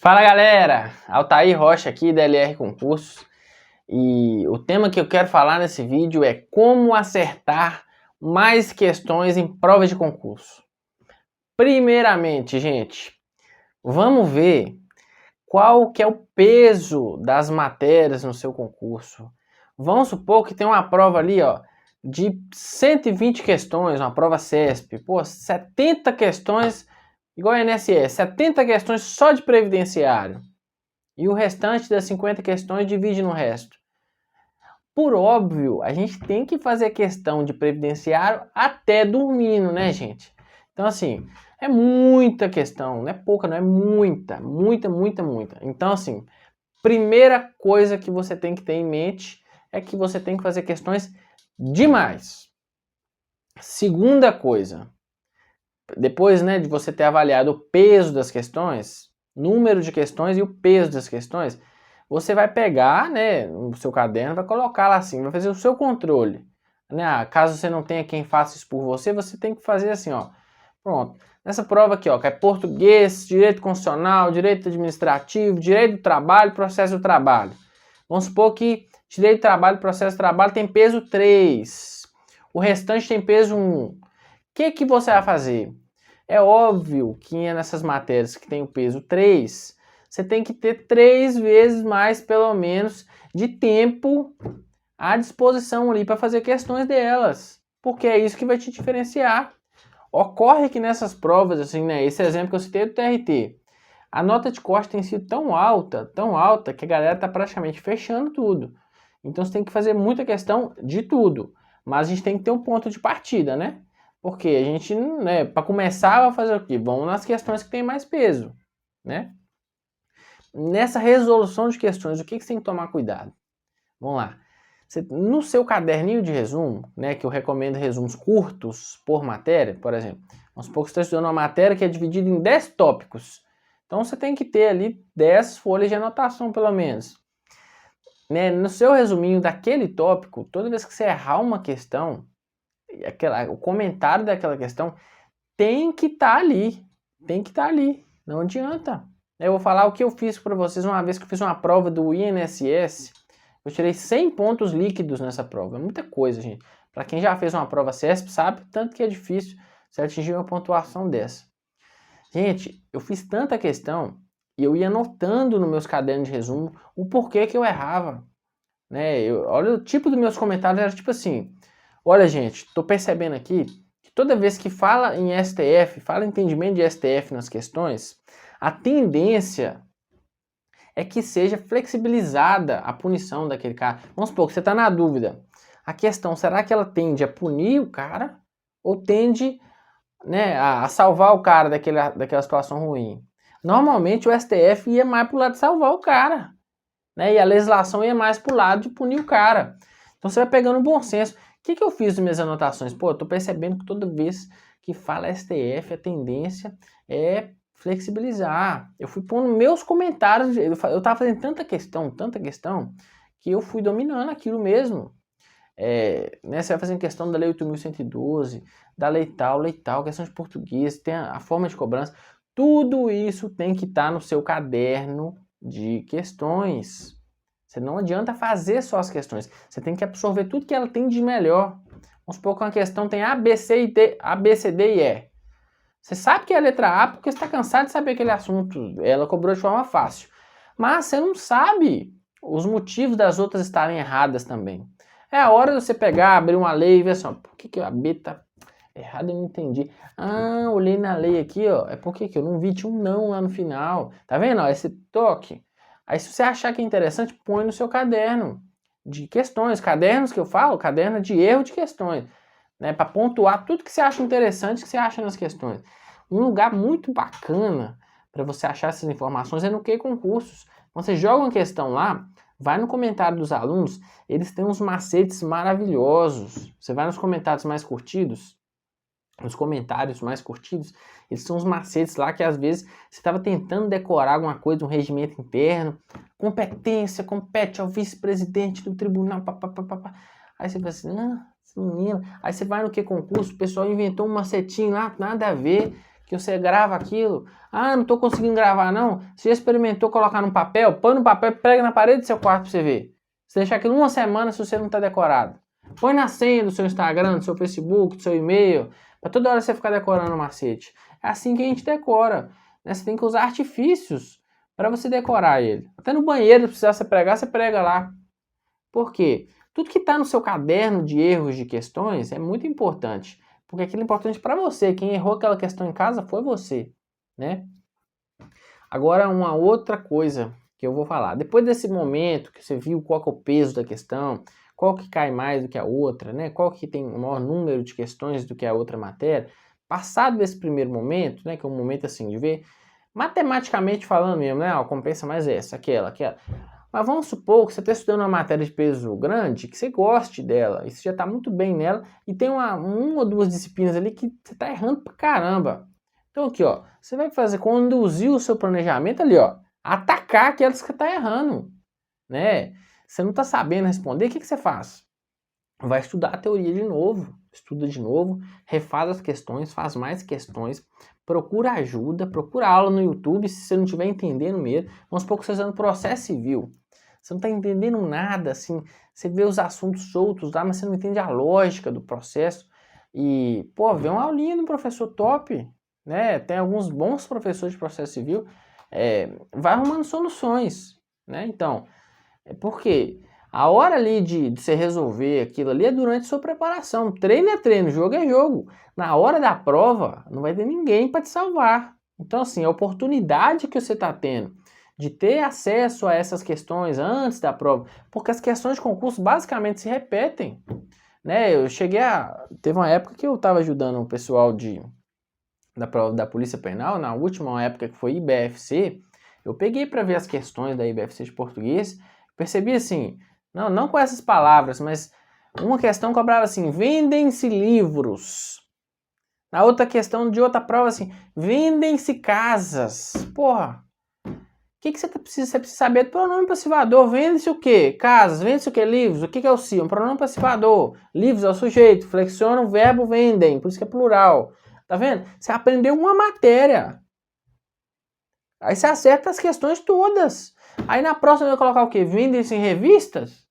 Fala galera, Altair Rocha aqui da LR Concursos e o tema que eu quero falar nesse vídeo é como acertar mais questões em provas de concurso. Primeiramente, gente, vamos ver qual que é o peso das matérias no seu concurso. Vamos supor que tem uma prova ali, ó, de 120 questões, uma prova CESP, 70 questões, igual a INSS, 70 questões só de previdenciário. E o restante das 50 questões divide no resto. Por óbvio, a gente tem que fazer questão de previdenciário até dormindo, né, gente? Então, assim, é muita questão, não é pouca, não é muita. Então, assim, primeira coisa que você tem que ter em mente é que você tem que fazer questões demais. Segunda coisa, depois, né, de você ter avaliado o peso das questões, número de questões e o peso das questões, você vai pegar, né, o seu caderno, vai colocar lá assim, vai fazer o seu controle. Né? Caso você não tenha quem faça isso por você, você tem que fazer assim, ó. Pronto. Nessa prova aqui, ó, que é português, direito constitucional, direito administrativo, direito do trabalho, processo do trabalho. Vamos supor que direito do trabalho, processo do trabalho tem peso 3. O restante tem peso 1. O que você vai fazer? É óbvio que nessas matérias que tem o peso 3, você tem que ter 3 vezes mais, pelo menos, de tempo à disposição ali para fazer questões delas. Porque é isso que vai te diferenciar. Ocorre que nessas provas, assim, né, esse exemplo que eu citei do TRT, a nota de corte tem sido tão alta, que a galera está praticamente fechando tudo. Então você tem que fazer muita questão de tudo. Mas a gente tem que ter um ponto de partida, né? Porque a gente, né, para começar, vai fazer o quê? Vamos nas questões que tem mais peso, né? Nessa resolução de questões, o que você tem que tomar cuidado? Vamos lá. No seu caderninho de resumo, né, que eu recomendo resumos curtos por matéria, por exemplo, vamos supor que você está estudando uma matéria que é dividida em 10 tópicos. Então você tem que ter ali 10 folhas de anotação, pelo menos. Né, no seu resuminho daquele tópico, toda vez que você errar uma questão, o comentário daquela questão tem que estar ali. Tem que estar ali. Não adianta. Eu vou falar o que eu fiz para vocês uma vez que eu fiz uma prova do INSS. Eu tirei 100 pontos líquidos nessa prova. É muita coisa, gente. Para quem já fez uma prova CESP, sabe tanto que é difícil você atingir uma pontuação dessa. Gente, eu fiz tanta questão e eu ia anotando nos meus cadernos de resumo o porquê que eu errava. Né? Olha, o tipo dos meus comentários era tipo assim: olha, gente, tô percebendo aqui que toda vez que fala em STF, fala em entendimento de STF nas questões, a tendência é que seja flexibilizada a punição daquele cara. Vamos supor que você está na dúvida. A questão, será que ela tende a punir o cara ou tende, né, a salvar o cara daquela situação ruim? Normalmente o STF ia mais pro lado de salvar o cara, né? E a legislação ia mais pro lado de punir o cara. Então você vai pegando o bom senso. O que eu fiz nas minhas anotações? Pô, eu tô percebendo que toda vez que fala STF, a tendência é flexibilizar. Eu fui pondo meus comentários, eu tava fazendo tanta questão, que eu fui dominando aquilo mesmo. Né, você vai fazendo questão da Lei 8.112, da lei tal, questão de português, tem a forma de cobrança. Tudo isso tem que estar no seu caderno de questões. Você não adianta fazer só as questões. Você tem que absorver tudo que ela tem de melhor. Vamos supor que uma questão tem A, B, C, D e E. Você sabe que é a letra A porque você está cansado de saber aquele assunto. Ela cobrou de forma fácil. Mas você não sabe os motivos das outras estarem erradas também. É a hora de você pegar, abrir uma lei e ver assim, ó, por que a B está errada? Eu não entendi. Ah, olhei na lei aqui, ó. É porque eu não vi, tinha um não lá no final. Tá vendo? Ó, esse toque. Aí se você achar que é interessante, põe no seu caderno de questões. Cadernos que eu falo, caderno de erro de questões. Né, para pontuar tudo que você acha interessante, que você acha nas questões. Um lugar muito bacana para você achar essas informações é no QI Concursos. Quando você joga uma questão lá, vai no comentário dos alunos, eles têm uns macetes maravilhosos. Você vai nos comentários mais curtidos, eles são uns macetes lá que às vezes você estava tentando decorar alguma coisa, um regimento interno, competência, compete ao vice-presidente do tribunal, papapá. Aí você fala assim, menino. Aí você vai no QI Concurso, o pessoal inventou um macetinho lá, nada a ver. que você grava aquilo. Ah, não estou conseguindo gravar não. Você já experimentou colocar num papel? Põe no papel e prega na parede do seu quarto para você ver. Você deixa aquilo uma semana se você não está decorado. Põe na senha do seu Instagram, do seu Facebook, do seu e-mail, para toda hora você ficar decorando o macete. É assim que a gente decora, né? Você tem que usar artifícios para você decorar ele. Até no banheiro, se precisar você pregar, você prega lá. Por quê? Tudo que está no seu caderno de erros de questões é muito importante. Porque aquilo é importante para você. Quem errou aquela questão em casa foi você, né? Agora, uma outra coisa que eu vou falar. Depois desse momento que você viu qual que é o peso da questão, qual que cai mais do que a outra, né? Qual que tem o maior número de questões do que a outra matéria, passado esse primeiro momento, né? Que é um momento assim de ver, matematicamente falando mesmo, né? Ó, compensa mais essa, aquela. Mas vamos supor que você está estudando uma matéria de peso grande, que você goste dela, e você já está muito bem nela, e tem uma ou duas disciplinas ali que você está errando pra caramba. Então aqui, ó, você vai fazer, conduzir o seu planejamento ali, ó, atacar aquelas que está errando, né? Você não está sabendo responder, o que você faz? Vai estudar a teoria de novo, estuda de novo, refaz as questões, faz mais questões, procura ajuda, procura aula no YouTube, se você não estiver entendendo mesmo. Vamos supor que você está usando processo civil. Você não está entendendo nada, assim, você vê os assuntos soltos lá, mas você não entende a lógica do processo. E, pô, vê uma aulinha do professor top, né? Tem alguns bons professores de processo civil, vai arrumando soluções, né? Então, porque a hora ali de você resolver aquilo ali é durante a sua preparação. Treino é treino, jogo é jogo. Na hora da prova, não vai ter ninguém para te salvar. Então, assim, a oportunidade que você está tendo de ter acesso a essas questões antes da prova, porque as questões de concurso basicamente se repetem, né? Teve uma época que eu estava ajudando o pessoal da prova da Polícia Penal, na última época que foi IBFC, eu peguei para ver as questões da IBFC de português, percebi assim, não com essas palavras, mas uma questão cobrava assim, vendem-se livros. Na outra questão de outra prova assim, vendem-se casas. Porra, o que você precisa? Você precisa saber do pronome passivador. Vende-se o quê? Casas. Vende-se o quê? Livros. O que é o si? Um pronome passivador. Livros é o sujeito. Flexiona o verbo vendem. Por isso que é plural. Tá vendo? Você aprendeu uma matéria. Aí você acerta as questões todas. Aí na próxima vai colocar o quê? Vendem-se em revistas?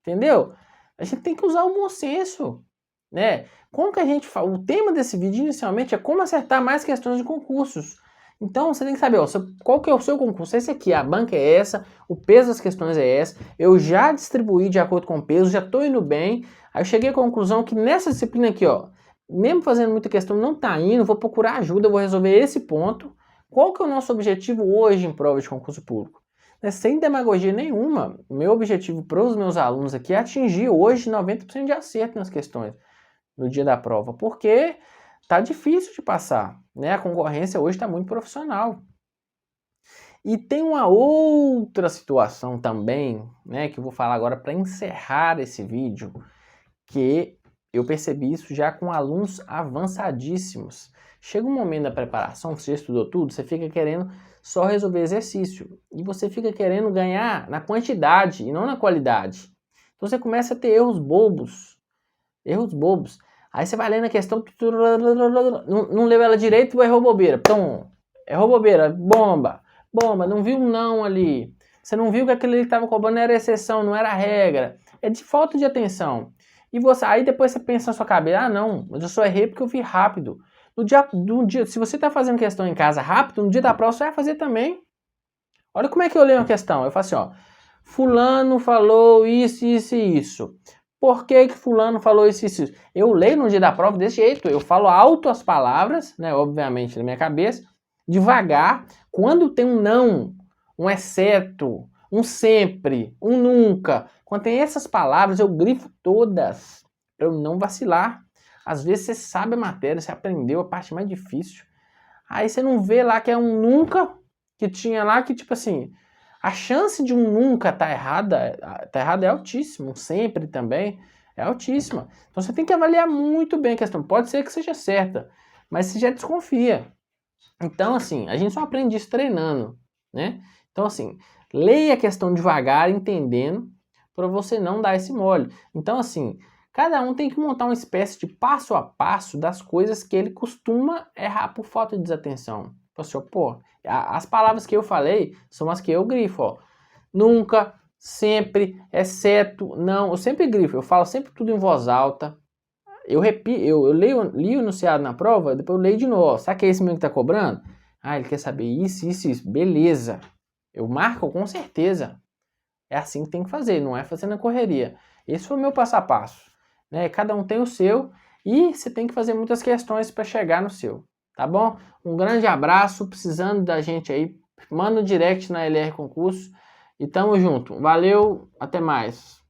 Entendeu? A gente tem que usar o bom senso, né? Como que a gente fala? O tema desse vídeo inicialmente é como acertar mais questões de concursos. Então você tem que saber, ó, qual que é o seu concurso? Esse aqui, a banca é essa, o peso das questões é essa, eu já distribuí de acordo com o peso, já estou indo bem. Aí eu cheguei à conclusão que nessa disciplina aqui, ó, mesmo fazendo muita questão, não está indo, vou procurar ajuda, vou resolver esse ponto. Qual que é o nosso objetivo hoje em prova de concurso público? Sem demagogia nenhuma, meu objetivo para os meus alunos aqui é atingir hoje 90% de acerto nas questões no dia da prova, porque tá difícil de passar, né? A concorrência hoje está muito profissional. E tem uma outra situação também, né, que eu vou falar agora para encerrar esse vídeo, que eu percebi isso já com alunos avançadíssimos. Chega um momento da preparação, você estudou tudo, você fica querendo só resolver exercício. E você fica querendo ganhar na quantidade e não na qualidade. Então você começa a ter erros bobos. Erros bobos. Aí você vai lendo a questão, não leu ela direito, errou bobeira. Pum, errou bobeira, bomba, não viu um não ali. Você não viu que aquele que estava cobrando era exceção, não era regra. É de falta de atenção. E aí depois você pensa na sua cabeça, não, mas eu só errei porque eu vi rápido. No dia, se você está fazendo questão em casa rápido, no dia da prova você vai fazer também. Olha como é que eu leio uma questão. Eu faço assim, ó. Fulano falou isso, isso e isso. Por que fulano falou isso, isso, isso? Eu leio no dia da prova desse jeito. Eu falo alto as palavras, né? Obviamente, na minha cabeça. Devagar. Quando tem um não, um exceto, um sempre, um nunca. Quando tem essas palavras, eu grifo todas. Para eu não vacilar. Às vezes você sabe a matéria, você aprendeu a parte mais difícil. Aí você não vê lá que é um nunca, que tinha lá que, tipo assim, a chance de um nunca tá errada é altíssima. Um sempre também é altíssima. Então você tem que avaliar muito bem a questão. Pode ser que seja certa, mas você já desconfia. Então, assim, a gente só aprende isso treinando, né? Então, assim, leia a questão devagar, entendendo, para você não dar esse mole. Então, assim, Cada um tem que montar uma espécie de passo a passo das coisas que ele costuma errar por falta de desatenção. Pô, as palavras que eu falei são as que eu grifo, ó. Nunca, sempre, exceto, não. Eu sempre grifo, eu falo sempre tudo em voz alta. Eu repito, eu li o enunciado na prova, depois eu leio de novo. Sabe que é esse mesmo que tá cobrando? Ah, ele quer saber isso, isso, isso. Beleza. Eu marco com certeza. É assim que tem que fazer, não é fazendo a correria. Esse foi o meu passo a passo. Né? Cada um tem o seu e você tem que fazer muitas questões para chegar no seu. Tá bom? Um grande abraço. Precisando da gente aí, manda um direct na LR Concurso. E tamo junto. Valeu, até mais.